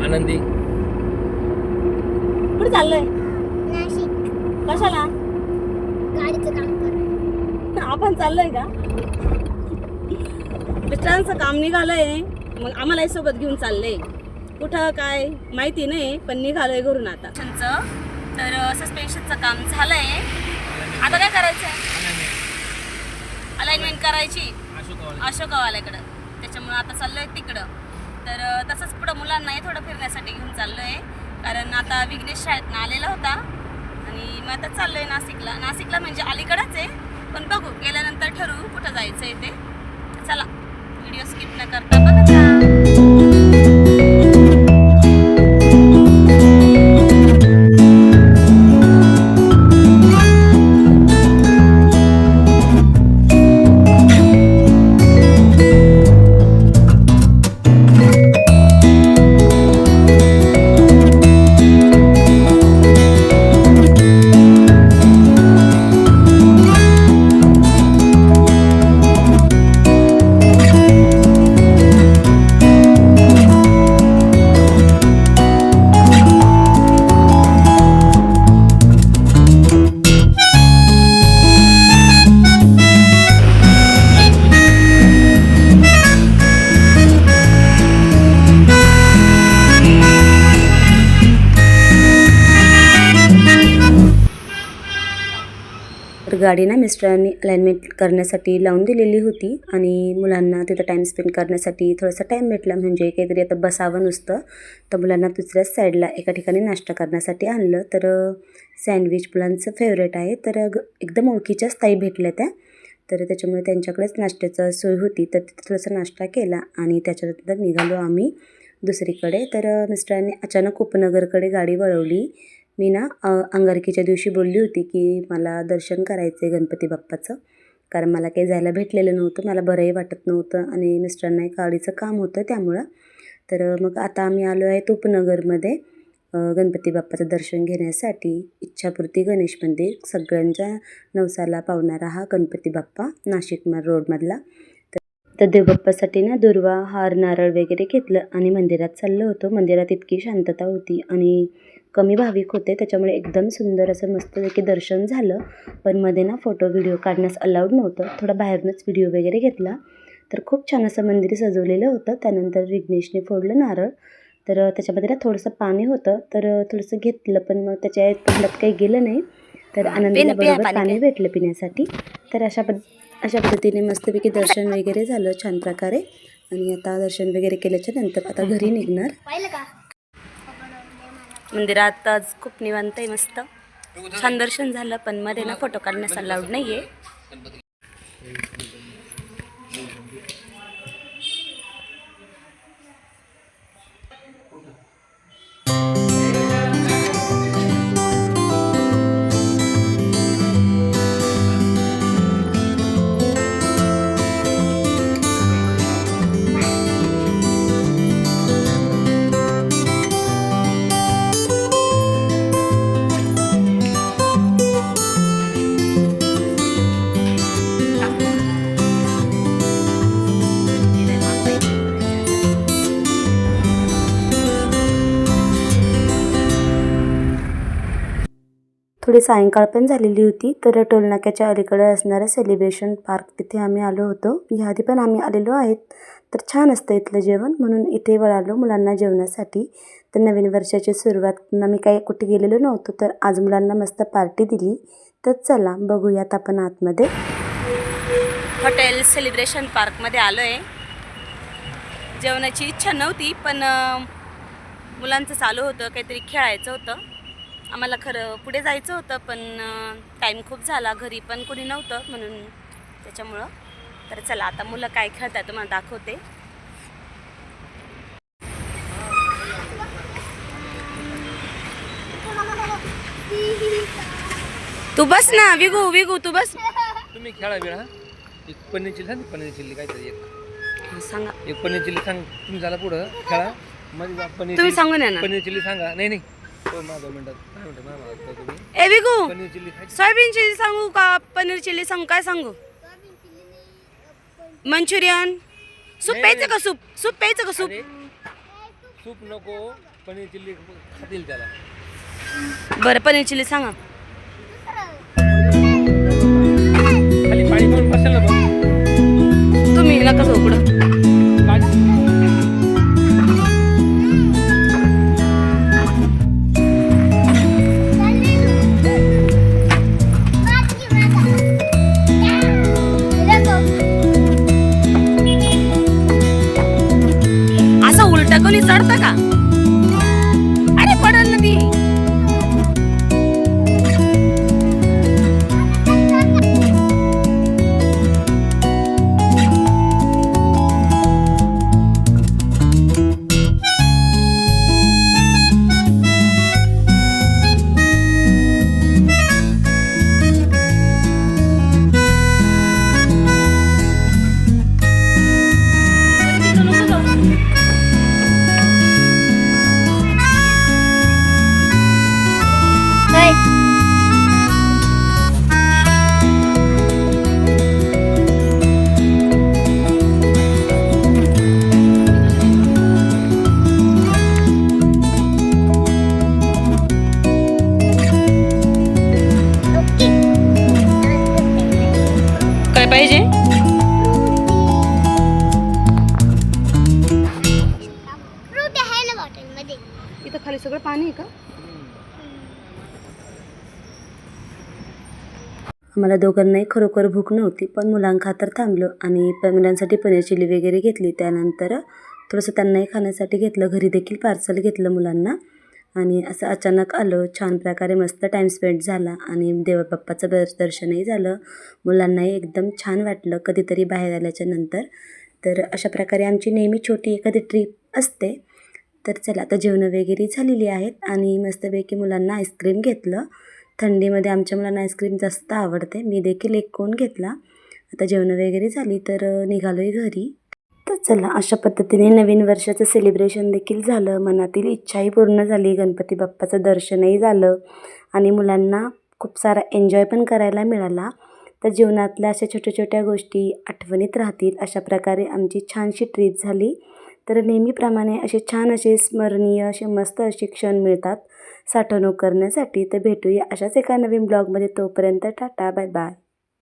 आनंदी. कुठे चाललोय? नाशिक. कशाला? गाडीचं काम कर. आपण चाललोय का? मिस्टरांचं काम निघालंय, मग आम्हालाही सोबत घेऊन चाललंय. कुठं काय माहिती नाही, पण निघालोय घरून आता. तर सस्पेन्शनचं काम झालंय. आता काय करायचंय? अलाइनमेंट करायची अशोकवाल्याकडं. त्याच्यामुळे आता चाललोय तिकडं. तर तसंच पुढं मुलांनाही थोडं फिरण्यासाठी घेऊन चाललोय, कारण आता विघ्नेश शाळेतनं आलेला होता आणि मग आता चाललोय नाशिकला म्हणजे अलीकडंच आहे, पण बघू गेल्यानंतर ठरवू कुठं जायचं आहे ते. चला, व्हिडिओ स्किप न करता बघा. तर गाडी ना मिस्टरांनी अलाइनमेंट करण्यासाठी लावून दिलेली होती आणि मुलांना तिथं टाईम स्पेंड करण्यासाठी थोडासा टाईम भेटला. म्हणजे काहीतरी आता बसावं नुसतं, तर मुलांना दुसऱ्याच साईडला एका ठिकाणी नाश्ता करण्यासाठी आणलं. तर सँडविच मुलांचं फेवरेट आहे, तर एकदम ओळखीच्याच ताई भेटल्या त्या, तर त्याच्यामुळे त्यांच्याकडेच नाश्त्याचं सोय होती. तर तिथं थोडासा नाश्ता केला आणि त्याच्यानंतर निघालो आम्ही दुसरीकडे. तर मिस्टरांनी अचानक उपनगरकडे गाडी वळवली. मी ना अंगारकीच्या दिवशी बोलली होती की मला दर्शन करायचं आहे गणपती बाप्पाचं, कारण मला काही जायला भेटलेलं नव्हतं, मला बरंही वाटत नव्हतं आणि मिस्टरांना एक गाडीचं काम होतं त्यामुळं. तर मग आता आम्ही आलो आहे उपनगरमध्ये गणपती बाप्पाचं दर्शन घेण्यासाठी. इच्छापूर्ती गणेश मंदिर, सगळ्यांच्या नवसाला पावणारा हा गणपती बाप्पा नाशिक रोडमधला. तर देवबाप्पासाठी ना दुर्वा, हार, नारळ वगैरे घेतलं आणि मंदिरात चाललो होतो. मंदिरात इतकी शांतता होती आणि कमी भाविक होते, त्याच्यामुळे एकदम सुंदर असं मस्तपैकी दर्शन झालं. पण मध्ये ना फोटो व्हिडिओ काढण्यास अलाउड नव्हतं, थोडा बाहेरूनच व्हिडिओ वगैरे घेतला. तर खूप छान असं मंदिर सजवलेलं होतं. त्यानंतर विघ्नेशने फोडलं नारळ, तर त्याच्यामध्ये ना थोडंसं पाणी होतं, तर थोडंसं घेतलं, पण मग त्याच्या तोंडात काही गेलं नाही. तर आनंदीला बरोबर पाणी भेटलं पिण्यासाठी. तर अशा पद्धतीने मस्तपैकी दर्शन वगैरे झालं छान प्रकारे. आणि आता दर्शन वगैरे केल्याच्या नंतर आता घरी निघणार. पाहिलं का? मंदिरात आज खूप निवांत आहे, मस्त छान दर्शन झालं, पण मध्ये ना फोटो काढण्यास अलाउड नाही आहे. थोडी सायंकाळ पण झालेली होती. तर टोलनाक्याच्या अलीकडे असणारं सेलिब्रेशन पार्क, तिथे आम्ही आलो होतो. ह्याआधी पण आम्ही आलेलो आहेत. तर छान असतं इथलं जेवण, म्हणून इथे वळालो मुलांना जेवणासाठी. तर नवीन वर्षाची सुरुवात मी काही कुठे गेलेलो नव्हतो, तर आज मुलांना मस्त पार्टी दिली. तर चला बघूयात आपण आतमध्ये. हॉटेल सेलिब्रेशन पार्कमध्ये आलो आहे. जेवणाची इच्छा नव्हती, पण मुलांचं चालू होतं, काहीतरी खेळायचं होतं. आम्हाला खरं पुढे जायचं होतं, पण टाईम खूप झाला, घरी पण कोणी नव्हतं म्हणून त्याच्यामुळं. तर चला आता मुलं काय खेळतात तुम्हाला दाखवते. तू बस ना विगू तू बस. तुम्ही खेळा बिळा. एक पनीर चिल्ली सांग, पनीर चिल्ली काहीतरी एक सांगा. एक पनीर चिल्ली सांग. तुम्ही झाला पुढं खेळा. मध्ये पनीर तुम्ही सांगून या ना. पनीर चिल्ली सांगा. नाही हो, माझं मिनटात काय म्हणतात मला तुम्ही. ए विगू, पनीर चिल्ली खायची. सोयाबीन चिल्ली सांगू का पनीर चिल्ली सांगू, काय सांगू? मंचुरियन. सूप प्यायचं का? सूप प्यायचं का? सूप सूप नको, पनीर चिल्ली खातील त्याला. बरं पनीर चिली सांगा. खाली पाणी पण बसेल ना बघ. तुम्ही नका जाऊ पुढं. असं उलटा कोणी चढतं का? अरे पडल ना ती. काय पाहिजे? फ्रूट आहे ना बॉटलमध्ये. इथं खाली सगळं पाणी आहे का? आम्हाला दोघांनाही खरोखर भूक नव्हती, पण मुलांखातर थांबलो आणि मुलांसाठी पनीर चिली वगैरे घेतली. त्यानंतर थोडंसं त्यांनाही खाण्यासाठी घेतलं. घरी देखील पार्सल घेतलं मुलांना आणि असं अचानक आलो. छान प्रकारे मस्त टाईम स्पेंड झाला आणि देवबाप्पाचं दर्शनही झालं. मुलांनाही एकदम छान वाटलं कधीतरी बाहेर आल्याच्या नंतर. तर अशा प्रकारे आमची नेहमी छोटी एखादी ट्रीप असते. तर चला आता जेवणं वगैरे झालेली आहेत आणि मस्तपैकी मुलांना आईस्क्रीम घेतलं. थंडीमध्ये आमच्या मुलांना आईस्क्रीम जास्त आवडते. मी देखील एक कोन घेतला. आता जेवणं वगैरे झाली तर निघालो आहे घरी. तर चला अशा पद्धतीने नवीन वर्षाचं सेलिब्रेशन देखील झालं. मनातील इच्छाही पूर्ण झाली. गणपती बाप्पाचं दर्शनही झालं आणि मुलांना खूप सारा एन्जॉय पण करायला मिळाला. तर जीवनातल्या अशा छोट्या छोट्या गोष्टी आठवणीत राहतील. अशा प्रकारे आमची छानशी ट्रीप झाली. तर नेहमीप्रमाणे असे छान असे स्मरणीय असे मस्त असे क्षण मिळतात साठवणूक करण्यासाठी. तर भेटूया अशाच एका नवीन ब्लॉगमध्ये. तोपर्यंत टाटा बाय बाय.